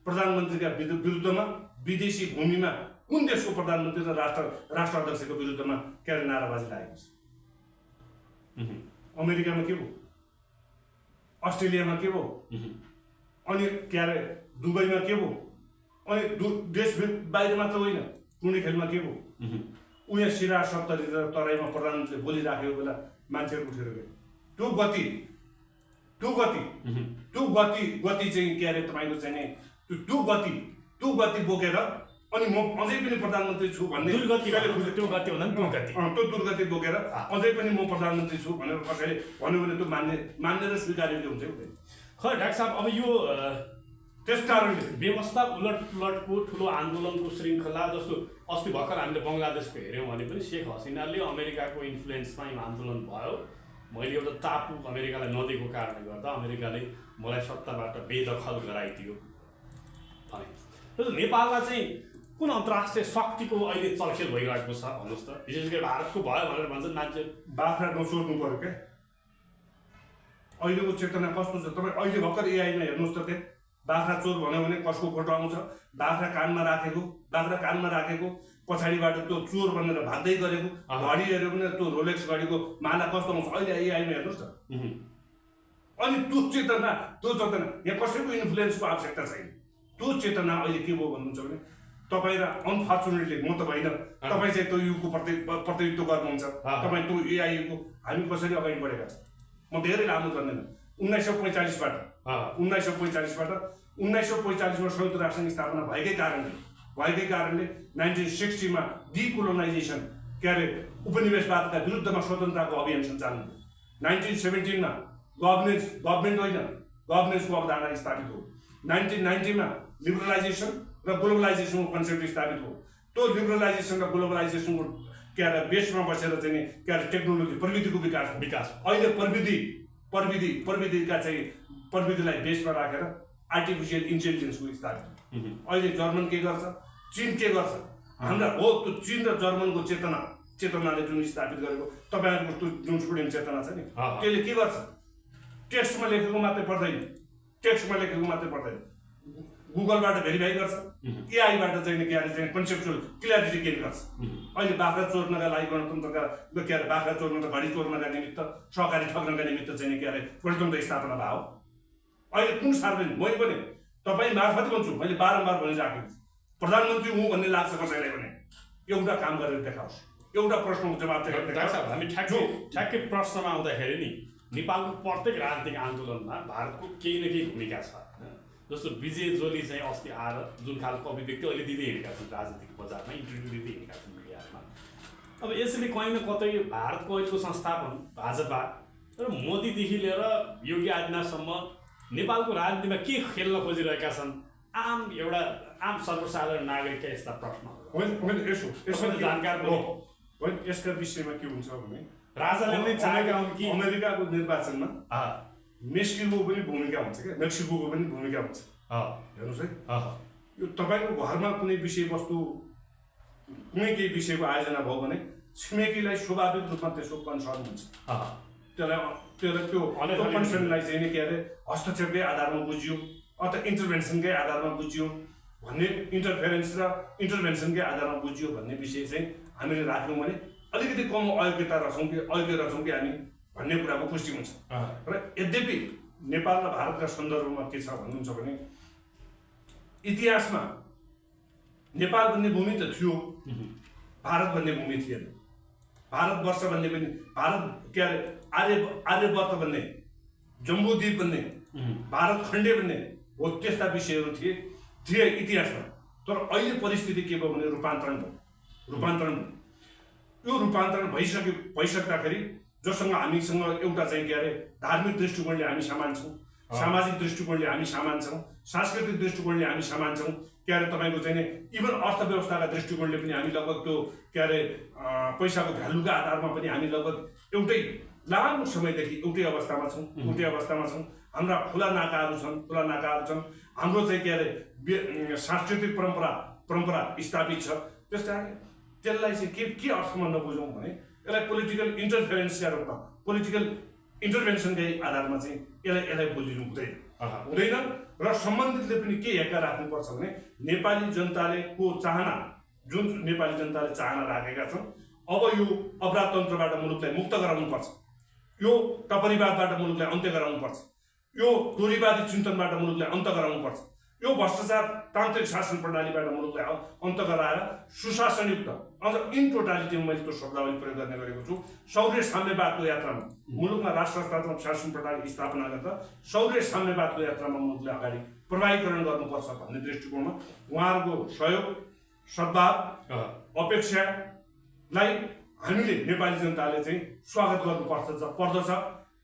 प्रधानमन्त्रीका विरुद्धमा विदेशी भूमिमा कुन देशको प्रधानमन्त्री र राष्ट्र अध्यक्षको विरुद्धमा के अरे नाराबाजी लागेको छ? अमेरिकामा के भयो, अस्ट्रेलियामा के भयो, अनि के अरे दुबईमा के भयो, अनि देश बाहिर मात्र होइन, कुनै खेलमा के भयो, उहाँ सिरा 70 तराईमा प्रधानमन्त्रीले बोलिराखेको बेला मान्छेहरू उठेर गए। त्यो गति चाहिँ के अरे तपाईँको चाहिँ त्यो गति बोकेर अनि म अझै पनि प्रधानमन्त्री छु भन्ने त्यो दुर्गति बोकेर अझै पनि म प्रधानमन्त्री छु भनेर कसैले भन्यो भने त्यो मान्ने र स्वीकार्य हुन्छ हुँदैन। खै डाक्टर साहब, अब यो त्यस कारणले व्यवस्था उलटपुलटको ठुलो आन्दोलनको श्रृङ्खला, जस्तो अस्ति भर्खर हामीले बङ्गलादेशको हेऱ्यौँ भने पनि शेख हसिनाले अमेरिकाको इन्फ्लुएन्समा आन्दोलन भयो। मैले एउटा टापु अमेरिकालाई नदिएको कारणले गर्दा अमेरिकाले मलाई सत्ताबाट बेदखल गराइदियो भने, नेपालमा चाहिँ कुन अन्तर्राष्ट्रिय शक्तिको अहिले चलखेल भइरहेको छ भन्नुहोस् त? विशेष गरी भारतको भयो भनेर भन्छन् मान्छे। बाख्रा नसोध्नु पर्यो क्या, अहिलेको चेतना कस्तो छ? तपाईँ अहिले भर्खर एआईमा हेर्नुहोस् त, त्यहाँ बाख्रा चोर भन्यो भने कसको फोटो आउँछ? बाख्रा कानमा राखेको पछाडिबाट त्यो चोर भनेर भाग्दै गरेको घडी हेऱ्यो भने त्यो रोलेक्स घडीको माला कस्तो आउँछ अहिले एआईमा हेर्नुहोस् त। अनि त्यो चेतना यहाँ कसैको इन्फ्लुएन्सको आवश्यकता छैन। त्यो चेतना अहिले के भयो भन्नुहुन्छ भने तपाईँ र अनफर्चुनेटली म त होइन, तपाईँ चाहिँ त्यो युगको प्रतिनिधित्व गर्नुहुन्छ, तपाईँ त्यो एआईको हामी कसरी अगाडि बढेका छौँ। म धेरै लामो गर्दैन। 1945बाट 1945मा संयुक्त राष्ट्रसङ्घ स्थापना भएकै कारणले 1960मा डिकोलोनाइजेसन के अरे उपनिवेशवादका विरुद्धमा स्वतन्त्रताको अभियान सञ्चालन भयो। 1917मा गभर्नेन्सको अवधारणा स्थापित हो। 1990मा लिबरलाइजेसन र ग्लोबलाइजेसनको कन्सेप्ट स्थापित हो। त्यो लिबरलाइजेसन र ग्लोबलाइजेसनको के अरे बेसमा बसेर चाहिँ के अरे टेक्नोलोजी प्रविधिको विकास अहिले प्रविधिलाई बेसमा राखेर आर्टिफिसियल इन्टेलिजेन्सको स्थापित। अहिले जर्मन के गर्छ, चीन के गर्छ, हाम्रा हो त्यो चीन र जर्मनको चेतनाले जुन स्थापित गरेको तपाईँहरूको त्यो जुन स्टुडेन्ट चेतना छ नि, त्यसले के गर्छ? टेक्स्टमा लेखेको मात्रै पढ्दैन, गुगलबाट भेरिफाई गर्छ, एआईबाट चाहिँ के अरे चाहिँ कन्सेप्चुअल क्ल्यारिटी गेन गर्छ। अहिले बाख्रा चोर्नका लागि गणतन्त्रका के अरे बाख्रा चोर्नका घडी चोर्नका निमित्त सहकारी ठग्नका निमित्त चाहिँ के अरे गणतन्त्र स्थापना भयो। अहिले कुन सार्वजनिक मैले पनि तपाईँ मार्फत भन्छु, मैले बारम्बार भनिराखेको छु, प्रधानमन्त्री हुँ भन्ने लाग्छ कसैलाई भने एउटा काम गरेर देखाओस्, एउटा प्रश्नको जवाब चाहिँ डाक्टर साहब, हामी ठ्याक्कै प्रश्नमा आउँदाखेरि नि नेपालको प्रत्येक राजनीतिक आन्दोलनमा भारतको केही न केही भूमिका छ होइन? जस्तो विजय जोली चाहिँ अस्ति आएर जुन खालको अभिव्यक्ति अहिले दिँदै हिँडेका छन् राजनीतिक बजारमा, इन्टरभ्यू दिँदै हिँडेका छन् मिडियामा। अब यसले कहीँ न कतै भारतको अहिलेको संस्थापन भाजपा र मोदीदेखि लिएर योगी आदित्यनाथसम्म नेपालको राजनीतिमा के खेल्न खोजिरहेका छन्, एउटा आम सर्वसाधारण नागरिकका यस्ता प्रश्नहरू जानकार हो। यसका विषयमा के हुन्छ भने राजाले नै चाहेका हुन् कि अमेरिकाको निर्वाचनमा मेक्सिको पनि भूमिका हुन्छ क्या, मेक्सिको पनि भूमिका हुन्छ। हेर्नुहोस् है, यो तपाईँको घरमा कुनै विषयवस्तु कुनै केही विषयको आयोजना भयो भने छिमेकीलाई स्वाभाविक रूपमा त्यसको कन्सर्न हुन्छ। त्यो कन्सर्नलाई चाहिँ नि के अरे हस्तक्षेपकै आधारमा बुझियो अथवा इन्टरभेन्सनकै आधारमा बुझियो भन्ने, इन्टरफेरेन्स र इन्टरभेन्सनकै आधारमा बुझियो भन्ने विषय चाहिँ हामीले राख्यौँ भने अलिकति कम अयोग्यता रचौँ कि हामी भन्ने कुराको पुष्टि हुन्छ। र यद्यपि नेपाल र भारतका सन्दर्भमा के छ भन्नुहुन्छ भने इतिहासमा नेपाल भन्ने भूमि त थियो, भारत भन्ने भूमि थिएन। भारतवर्ष भन्ने पनि भारत के अरे आर्यवर्त भन्ने, जम्बूद्वीप भन्ने, भारत खण्डे भन्ने हो त्यस्ता विषयहरू थिए इतिहासमा। तर अहिले परिस्थिति के भयो भने रूपान्तरण भयो। यो रूपान्तरण भइसक्दाखेरि जोसँग हामीसँग एउटा चाहिँ के अरे धार्मिक दृष्टिकोणले हामी समान छौँ, सामाजिक दृष्टिकोणले हामी समान छौँ, सांस्कृतिक दृष्टिकोणले हामी समान छौँ, के अरे तपाईँको चाहिँ नि इभन अर्थव्यवस्थाका दृष्टिकोणले पनि हामी लगभग त्यो के अरे पैसाको भ्यालुका आधारमा पनि हामी लगभग एउटै लामो समयदेखि एउटै अवस्थामा छौँ। हाम्रा खुला नाकाहरू छन्, हाम्रो चाहिँ के अरे सांस्कृतिक परम्परा स्थापित छ। त्यस कारण त्यसलाई चाहिँ के अर्थमा नबुझौँ भने यसलाई पोलिटिकल इन्टरफेरेन्सका रूपमा, पोलिटिकल इन्टरभेन्सनकै आधारमा चाहिँ यसलाई बुझिनु हुँदैन। र सम्बन्धितले पनि के हेक्का राख्नुपर्छ भने नेपाली जनताले चाहना राखेका छन्, अब यो अपराधतन्त्रबाट मुलुकलाई मुक्त गराउनुपर्छ, यो टपरीवादबाट मुलुकलाई अन्त्य गराउनुपर्छ, यो टोरीवादी चिन्तनबाट मुलुकलाई अन्त्य गराउनुपर्छ, यो भ्रष्टाचार तान्त्रिक शासन प्रणालीबाट मुलुकलाई अन्त्य गराएर सुशासनयुक्त अझ इन टोटालिटीमा मैले त्यो शब्दावली प्रयोग गर्ने गरेको छु। शौर्य साम्यवादको यात्रामा मुलुकमा राष्ट्रतात्मक शासन प्रणाली स्थापना गर्दा शौर्य साम्यवादको यात्रामा मुलुकले अगाडि प्रवाहीकरण गर्नुपर्छ भन्ने दृष्टिकोणमा उहाँहरूको सहयोग, सद्भाव, अपेक्षालाई हामीले नेपाली जनताले चाहिँ स्वागत गर्नुपर्दछ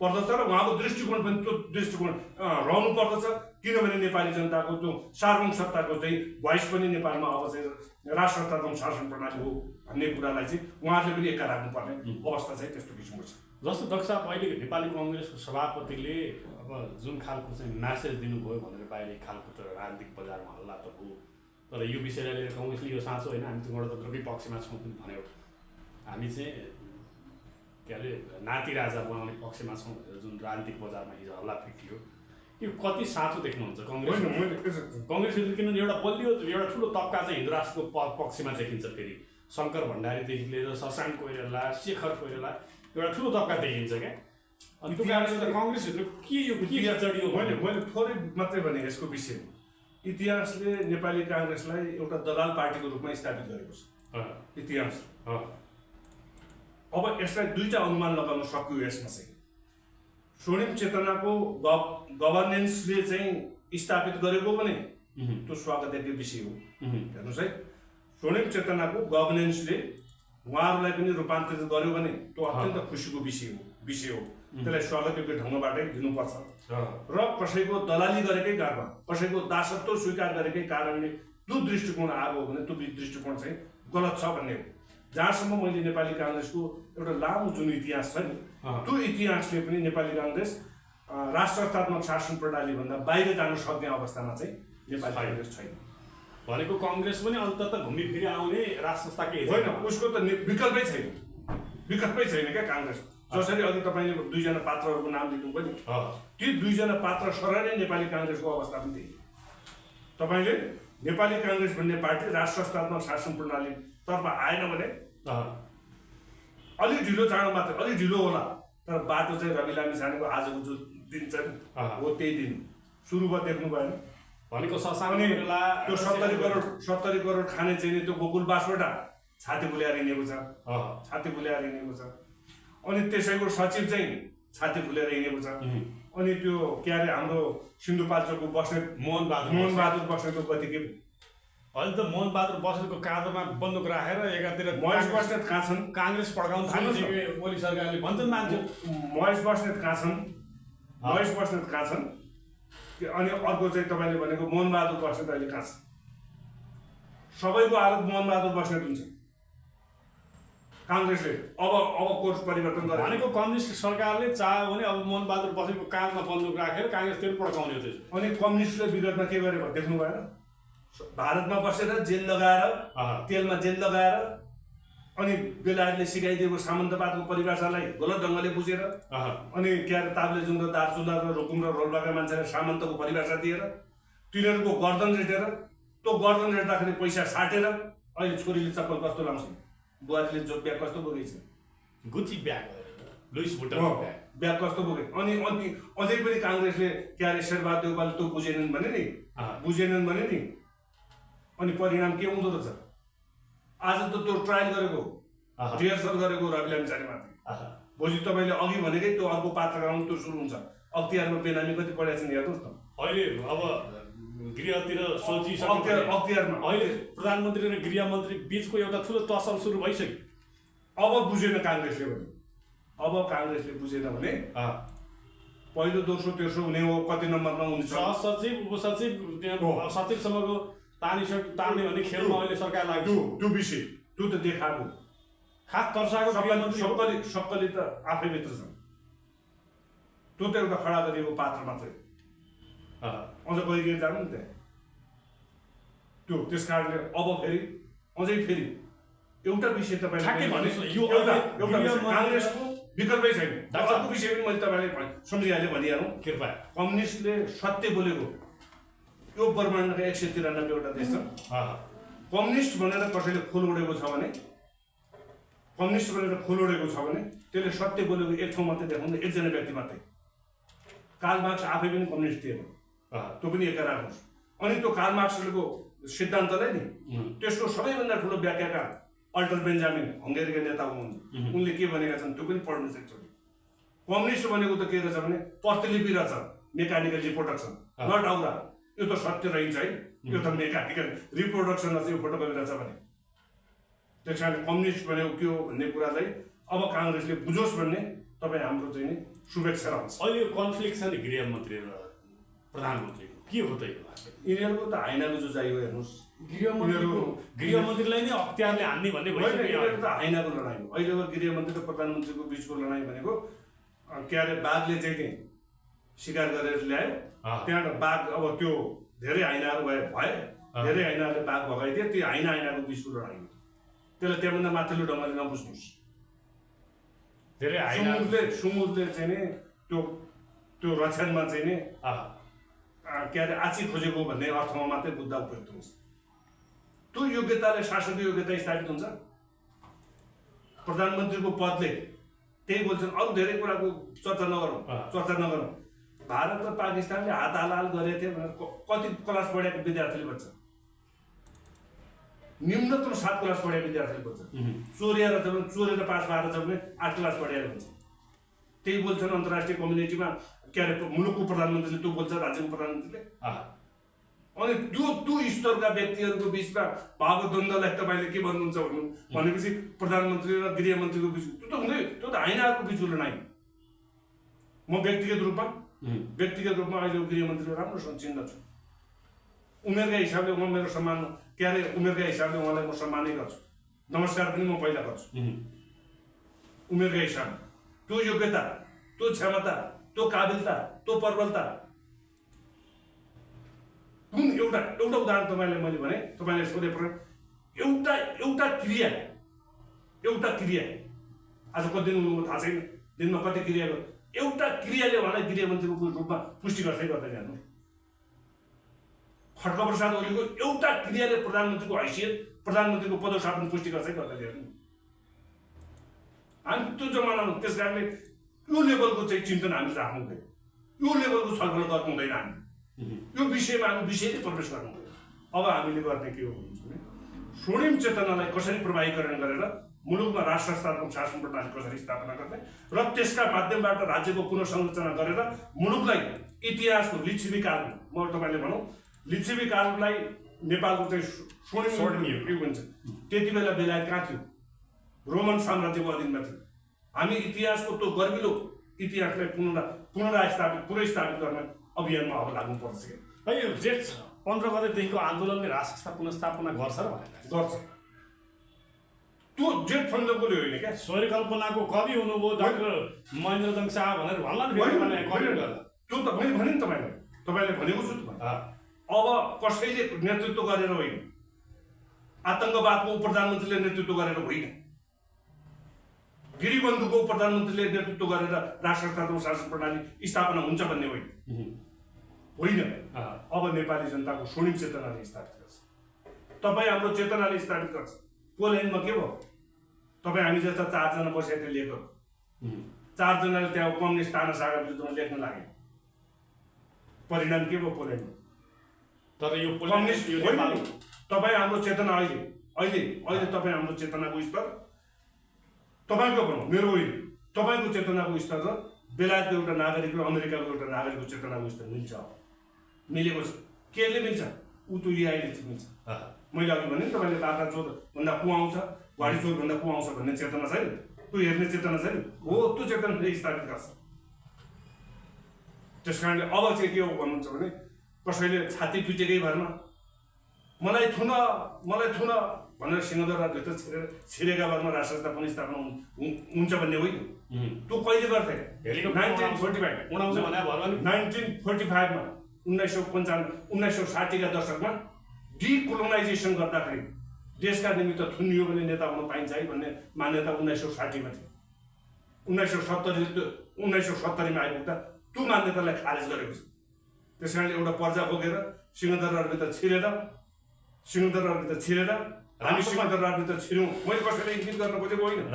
र उहाँको दृष्टिकोण पनि त्यो दृष्टिकोण रहनु पर्दछ। किनभने नेपाली जनताको त्यो सार्वभौम सत्ताको चाहिँ भोइस पनि नेपालमा अब चाहिँ राष्ट्रतात्मक शासन प्रणाली हो भन्ने कुरालाई चाहिँ उहाँहरूले पनि एका राख्नुपर्ने अवस्था चाहिँ त्यस्तो किसिमको छ। जस्तो डाक्टर साहब, अहिले नेपाली कङ्ग्रेसको सभापतिले अब जुन खालको चाहिँ म्यासेज दिनुभयो भनेर बाहिर खालको त राजनीतिक बजारमा हल्ला त भयो, तर यो विषयलाई लिएर कङ्ग्रेसले यो साँचो होइन, हामी चाहिँ गणतन्त्रकै पक्षमा छौँ पनि भन्यो, हामी चाहिँ के अरे नाति राजा बनाउने पक्षमा छौँ भनेर जुन राजनीतिक बजारमा हिजो हल्ला फिटियो, यो कति साँचो देख्नुहुन्छ कङ्ग्रेसले? किनभने एउटा बलियो एउटा ठुलो तबका चाहिँ हिन्दू राष्ट्रको पक्षमा देखिन्छ। फेरि शङ्कर भण्डारीदेखि लिएर शशाङ्क कोइराला, शेखर कोइराला एउटा ठुलो तबका देखिन्छ क्या। अनि त्यो कारणले गर्दा कङ्ग्रेसभित्र के चढियो? मैले थोरै मात्रै भने यसको विषय इतिहासले नेपाली काङ्ग्रेसलाई एउटा दलाल पार्टीको रूपमा स्थापित गरेको छ इतिहास। अब यसलाई दुईटा अनुमान लगाउन सकियो। यसमा चाहिँ स्वर्णिम चेतनाको गभर्नेन्सले चाहिँ स्थापित गरेको पनि त्यो स्वागतयोग्य विषय हो। हेर्नुहोस् है, स्वर्णिम चेतनाको गभर्नेन्सले उहाँहरूलाई पनि रूपान्तरित गर्यो भने त्यो अत्यन्त खुसीको विषय हो। त्यसलाई स्वागतयोग्य ढङ्गबाटै दिनुपर्छ। र कसैको दलाली गरेकै कारणमा, कसैको दासत्व स्वीकार गरेकै कारणले त्यो दृष्टिकोण आएको हो भने त्यो दृष्टिकोण चाहिँ गलत छ भन्ने हो। जहाँसम्म मैले नेपाली काङ्ग्रेसको एउटा लामो जुन इतिहास छ नि, त्यो इतिहासले पनि नेपाली काङ्ग्रेस राष्ट्रतात्मक शासन प्रणालीभन्दा बाहिर जान सक्ने अवस्थामा चाहिँ नेपाली काङ्ग्रेस छैन। भनेको कङ्ग्रेस पनि अन्ततः घुमिफिरी आउने राष्ट्रताकै होइन, उसको त विकल्पै छैन क्या काङ्ग्रेस। जसरी अघि तपाईँले दुईजना पात्रहरूको नाम लिनुभयो नि, ती दुईजना पात्र सर नै नेपाली काङ्ग्रेसको अवस्था पनि त्यही। तपाईँले नेपाली काङ्ग्रेस भन्ने पार्टी राष्ट्रतात्मक शासन प्रणाली तर्फ आएन भने अलिक ढिलो चाँडो मात्रै, अलिक ढिलो होला, तर बाटो चाहिँ रवि लामिछानेको आजको जो दिन छ नि हो त्यही दिन सुरु भयो। देख्नु भएन भनेको त्यो 70 करोड खाने चाहिँ त्यो गोकुल बासबाट छाती फुल्याएर हिँडेको छ, छाती फुल्याएर हिँडेको छ। अनि त्यसैको सचिव चाहिँ छाती फुलेर हिँडेको छ। अनि त्यो के अरे हाम्रो सिन्धुपाल्चोकको बस्नेत मोहन बहादुर बस्नेतको गति के अहिले त मोहन बहादुर बस्नेतको काँधमा बन्दुक राखेर एकातिर महेश बस्नेत कहाँ छन्? काङ्ग्रेस पड्काउन थालिसक्यो ओली सरकारले भन्छन् मान्छे। महेश बस्नेत कहाँ छन्? महेश बस्नेत कहाँ छन्? अनि अर्को चाहिँ तपाईँले भनेको मोहन बहादुर बस्नेत अहिले कहाँ छ? सबैको आरोप मोहन बहादुर बस्नेत हुन्छ। काङ्ग्रेसले अब कोर्स परिवर्तन गरे भनेको कम्युनिस्ट सरकारले चाह्यो भने अब मोहन बहादुर बस्नेतको काँधमा बन्दुक राखेर काङ्ग्रेस तेल पड्काउने हो त्यसो। अनि कम्युनिस्टले विगतमा के गरे भने देख्नु भएन? भारतमा बसेर जेल लगाएर, तेलमा जेल लगाएर, अनि बेलायतले सिकाइदिएको सामन्तवादको परिभाषालाई गलत ढङ्गले बुझेर, अनि के अरे ताप्लेजुङ र दार्चुला र रुकुम र रोल्पाका मान्छेलाई सामन्तको परिभाषा दिएर तिनीहरूको गर्दन रेटेर, त्यो गर्दन रेट्दाखेरि पैसा साटेर अहिले छोरीले चप्पल कस्तो लाउँछ, बुहारीले जो ब्याग कस्तो बोकेछ, Gucci bag Louis Buttar bag कस्तो बोके। अनि अझै पनि काङ्ग्रेसले के अरे शेरबहादुर देउवाले त्यो बुझेनन् भने नि अनि परिणाम के हुँदो रहेछ? आज त त्यो ट्रायल गरेको, रिहर्सल गरेको रवि लामिछानेमाथि। भोलि तपाईँले अघि भनेकै त्यो अर्को पात्र गाउनु त्यो सुरु हुन्छ। अख्तियारमा बेनामी कति पढाएको छन् हेर्नुहोस् न। अहिले अब गृहतिर सोचिसक्यो, अख्तियारमा अहिले प्रधानमन्त्री र गृहमन्त्री बिचको एउटा ठुलो तसल सुरु भइसक्यो। अब बुझेन काङ्ग्रेसले भने, अब काङ्ग्रेसले बुझेन भने पहिलो दोस्रो तेस्रो हुने हो, कति नम्बरमा हुन्छ? सहसचिव उपसचिव सचिवसम्मको तान्ने भन्ने खेलमा अहिले सरकार लाग्यो। त्यो विषय त्यो त देखाएको खास तर्साको सक्कली त आफैभित्र छन्। त्यो त एउटा खडा गरिएको पात्र मात्रै। अझ गइदिएर जानु नि त्यहाँ। त्यो त्यस कारणले अब अझै फेरि एउटा विषय तपाईँले काङ्ग्रेसको विकल्पै छैन। अर्को विषय पनि मैले तपाईँलाई सम्झिहालेँ भनिहालौँ। कृपया कम्युनिस्टले सत्य बोलेको यो ब्रह्माण्डका 193वटा देश छ। कम्युनिस्ट भनेर कसैले खोल उडेको छ भने, त्यसले सत्य बोलेको एक ठाउँ मात्रै देखाउनु, एकजना व्यक्ति मात्रै। कार्ल मार्क्स आफै पनि कम्युनिस्ट थिएन, त्यो पनि एका राख्नुहोस्। अनि त्यो कार्ल मार्क्सको सिद्धान्तलाई नि त्यसको सबैभन्दा ठुलो व्याख्याकार अल्टर बेन्जामिन हङ्गेरीका नेता हुनुहुन्, उनले के भनेका छन् त्यो पनि पढ्नु सक्छ। कम्युनिस्ट भनेको त के रहेछ भने प्रतिलिपि रहेछ, मेकानिकल रिप्रोडक्सन, नट आउरा। यो त सत्य रहन्छ है, यो त मेकानिकल रिप्रोडक्सन रहेछ, यो फोटोकपी रहेछ भने। त्यस कारण कम्युनिस्ट भनेको के हो भन्ने कुरालाई अब काङ्ग्रेसले बुझोस् भन्ने तपाईँ हाम्रो चाहिँ नि शुभेच्छा रहन्छ। अहिले यो कन्फ्लिक्ट छ नि गृहमन्त्री र प्रधानमन्त्रीको, के हो त यो? यिनीहरूको त हाइनाको जो चाहियो हेर्नुहोस्, गृहमन्त्रीलाई नै अख्तियारले हान्ने भन्ने यिनीहरूको त हाइनाको लडाइँ हो। अहिलेको गृहमन्त्री र प्रधानमन्त्रीको बिचको लडाइँ भनेको के अरे बाघले चाहिँ शिकार गरेर ल्यायो, त्यहाँबाट बाघ अब त्यो धेरै हाइनाहरू भए धेरै हाइनाहरूले बाघ भगाइदिए, त्यो हाइनाको बिचको लडाइँ हो। त्यसलाई त्यहाँभन्दा माथिल्लो ढङ्गले नबुझ्नुहोस्। सुँगुरले चाहिँ नि त्यो रक्षणमा चाहिँ नि के अरे आची खोजेको भन्ने अर्थमा मात्रै बुझ्दा उपयुक्त हुन्छ। त्यो योग्यताले शासनको योग्यता स्थापित हुन्छ। प्रधानमन्त्रीको पदले त्यही बोल्छन्, अरू धेरै कुराको चर्चा नगरौँ। भारत र पाकिस्तानले हात हाल गरेको थियो भनेर कति क्लास पढेको विद्यार्थीले भन्छ? न्यूनतम 7 क्लास पढेको विद्यार्थीले भन्छ। चोरेर पास भएर छ भने 8 क्लास पढेर हुन्छ। त्यही बोल्छन् अन्तर्राष्ट्रिय कम्युनिटीमा, के अरे मुलुकको प्रधानमन्त्रीले त्यो बोल्छ, राज्यको प्रधानमन्त्रीले। अनि त्यो स्तरका व्यक्तिहरूको बिचमा भावको द्वन्द्वलाई तपाईँले के भन्नुहुन्छ भनेपछि प्रधानमन्त्री र गृहमन्त्रीको बिच त्यो त हुँदै, त्यो त हाइनाहरूको बिचको लडाइँ। म व्यक्तिगत रूपमा अहिले गृहमन्त्रीले राम्रोसँग चिन्दछु। उमेरका हिसाबले उहाँ मेरो सम्मान, के अरे उमेरका हिसाबले उहाँलाई म सम्मानै गर्छु, नमस्कार पनि म पहिला गर्छु। उमेरका हिसाबले त्यो योग्यता, त्यो क्षमता, त्यो काबिलता, त्यो प्रबलता, कुन एउटा उदाहरण तपाईँलाई मैले भने, तपाईँले सोधे एउटा क्रिया आज कति दिन हुनु थाहा छैन, दिनमा कति क्रिया गर्यो, एउटा क्रियाले उहाँलाई गृहमन्त्रीको रूपमा पुष्टि गर्दै गर्दैन हेर्नु। खड्गप्रसाद ओलीको एउटा क्रियाले प्रधानमन्त्रीको हैसियत, प्रधानमन्त्रीको पदस्थापन पुष्टि गर्दै गर्दैन हेर्नु। हामी त्यो जमानामा त्यस कारणले यो लेभलको चाहिँ चिन्तन हामी राख्नु हुँदैन, यो लेभलको छलफल गर्नु हुँदैन। हामी यो विषयमा हामी विषयले प्रवेश गर्नु हुँदैन। अब हामीले गर्ने के हो भने स्वर्णिम चेतनालाई कसरी प्रभावीकरण गरेर मुलुकमा राष्ट्र संस्थात्मक शासन प्रणाली कसरी स्थापना गर्ने र त्यसका माध्यमबाट राज्यको पुनर्संरचना गरेर मुलुकलाई इतिहासको लिच्छवी काल, म तपाईँले भनौँ लिच्छवी काललाई नेपालको चाहिँ स्वर्णिम युग भन्छ। त्यति बेला बेलायत कहाँ थियो? रोमन साम्राज्यको अधीनमा थियो। हामी इतिहासको त्यो गर्विलो इतिहासलाई पुनर्स्थापित गर्न अभियानमा अब लाग्नुपर्छ। यो जेठ 15 गतेदेखिको आन्दोलनले राष्ट्र संस्था पुनर्स्थापना गर्छ र भनेर गर्छ। त्यो जेठ 15 गते होइन क्या, स्वैर कल्पनाको कवि हुनुभयो डाक्टर महेन्द्रजङ शाह भनेर भन्ला नि फेरि त्यो त मैले भने नि तपाईँले भनेको छु त। अब कसैले नेतृत्व गरेर होइन, आतङ्कवादको प्रधानमन्त्रीले नेतृत्व गरेर होइन, गिरिबन्धुको प्रधानमन्त्रीले नेतृत्व गरेर राष्ट्र संस्थात्मक शासन प्रणाली स्थापना हुन्छ भन्ने होइन। अब नेपाली जनताको स्वर्णिम चेतनाले स्थापित गर्छ। तपाईँ हाम्रो चेतनाले स्थापित गर्छ। पोल्यान्डमा के भयो? तपाईँ हामी जस्ता 4 जना बसेका थिए लेखक, 4 जनाले त्यहाँ कम्युनिस्ट तानाशाहका विरुद्धमा लेख्न लागे। परिणाम के भयो पोल्यान्डमा? तर यो कम्युनिस्ट तपाईँ हाम्रो चेतना अहिले तपाईँ हाम्रो चेतनाको स्तर तपाईँको भनौँ, मेरो होइन, तपाईँको चेतनाको स्तर र बेलायतको एउटा नागरिक र अमेरिकाको एउटा नागरिकको चेतनाको स्तर मिल्छ, मिलेको छ। केले मिल्छ? उतुलिआईले चाहिँ मिल्छ। मैले अघि भने तपाईँले बाख्रा चोर भन्दा को आउँछ, घडी चोर भन्दा को आउँछ भन्ने चेतना छैन, त्यो हेर्ने चेतना छैन हो, त्यो चेतनाले स्थापित गर्छ। त्यस कारणले अब चाहिँ के हो भन्नुहुन्छ भने कसैले छाती पिटेकै भरमा मलाई थुन भनेर सिंहदरबारभित्र छिरेका भरमा राष्ट्र संस्था पुनर्स्थापना हुन्छ भन्ने होइन। त्यो कहिले गर्थे? 1945मा 1960 का दशकमा डिकोलोनाइजेसन गर्दाखेरि देशका निमित्त थुनियो भने नेता हुन पाइन्छ है भन्ने मान्यता 1960 मा थियो। 1970 मा आइपुग्दा त्यो मान्यतालाई खारेज गरेको छ। त्यस कारणले एउटा पर्जा बोकेर सिंहदरबारभित्र छिरेर हामी सिंहदरबारभित्र छिर्यौँ। मैले कसैले इङ्गित गर्न खोजेको होइन,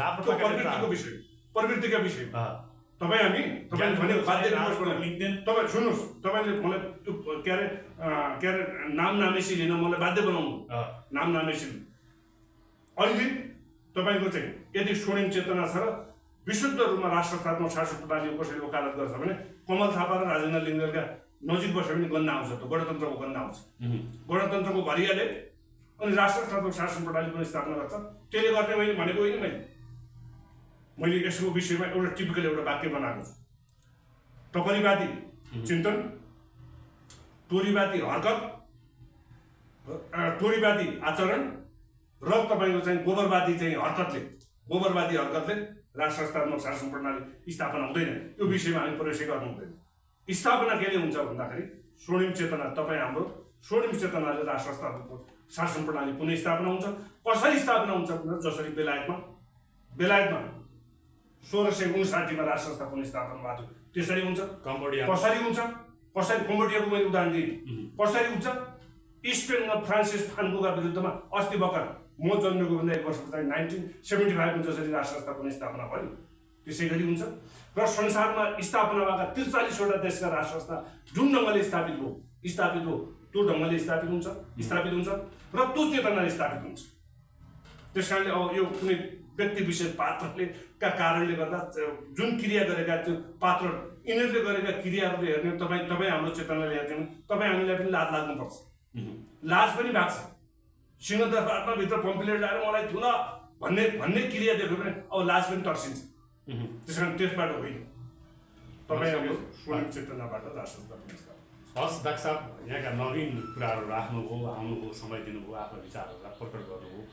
प्रवृत्तिका विषय। तपाईँले भनेको बाध्य तपाईँ सुन्नुहोस्, तपाईँले मलाई के अरे नाम नामेसी लिन मलाई बाध्य बनाउनु, नाम नामेसी। अहिले तपाईँको चाहिँ यदि स्वर्णिम चेतना छ र विशुद्ध रूपमा राष्ट्र संस्थात्मक शासन प्रणालीको कसैले वकालत गर्छ भने कमल थापा र राजेन्द्र लिङ्गदेनका नजिक बस्यो भने गन्ध आउँछ, त्यो गणतन्त्रको गन्ध आउँछ। गणतन्त्रको भरियाले अनि राष्ट्र संस्थात्मक शासन प्रणाली पनि स्थापना गर्छ। त्यसले गर्ने मैले भनेको होइन। मैले यसको विषयमा एउटा टिपिकल एउटा वाक्य बनाएको छु। टपरीवादी चिन्तन, टोरीवादी हरकत, टोरीवादी आचरण र तपाईँको चाहिँ गोबरवादी हरकतले राष्ट्र संस्थात्मक शासन प्रणाली स्थापना हुँदैन। यो विषयमा हामी प्रवेश गर्नु हुँदैन। स्थापना केले हुन्छ भन्दाखेरि स्वर्णिम चेतना, तपाईँ हाम्रो स्वर्णिम चेतनाले राष्ट्र संस्थात्मक शासन प्रणाली पुनः स्थापना हुन्छ। कसरी स्थापना हुन्छ भन्दा जसरी बेलायतमा 1659 मा राष्ट्र संस्था पुनः स्थापना भएको थियो त्यसरी हुन्छ। कसरी हुन्छ? कम्बोडियाको मैले उदाहरण दिएँ। कसरी हुन्छ? स्पेनमा फ्रान्सिस फान्कोका विरुद्धमा अस्ति भर्खर म जन्मेको भन्दा 1 वर्ष पछाडि 1975 मा जसरी राष्ट्र संस्था पुनः स्थापना भयो त्यसै गरी हुन्छ। र संसारमा स्थापना भएका 43 वटा देशका राष्ट्र संस्था जुन ढङ्गले स्थापित भयो त्यो ढङ्गले स्थापित हुन्छ र त्यो चेतनाले स्थापित हुन्छ। त्यस कारणले अब यो कुनै व्यक्ति विशेष पात्रले का कारणले गर्दा जुन क्रिया गरेका त्यो पात्र यिनीहरूले गरेका क्रियाहरूले हेर्ने तपाईँ हाम्रो चेतनाले हेर्ने भने तपाईँ हामीलाई पनि लाज लाग्नुपर्छ। लाज पनि लाग्छ। सिंहदरबारमा भित्र पम्पलेट ल्याएर मलाई थुन भन्ने क्रिया देख्यो भने अब लाज पनि तर्सिन्छ। त्यस कारण त्यसबाट होइन, तपाईँ हाम्रो स्वर्णिम चेतनाबाट राष्ट्र संस्था पुनः। हस् डाक्टर साहब, यहाँका नवीन कुराहरू राख्नुभयो, आउनुभयो, समय दिनुभयो, आफ्नो विचारहरूलाई प्रकट गर्नुभयो।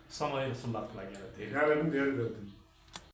समय र संवादको लागि धेरै धेरै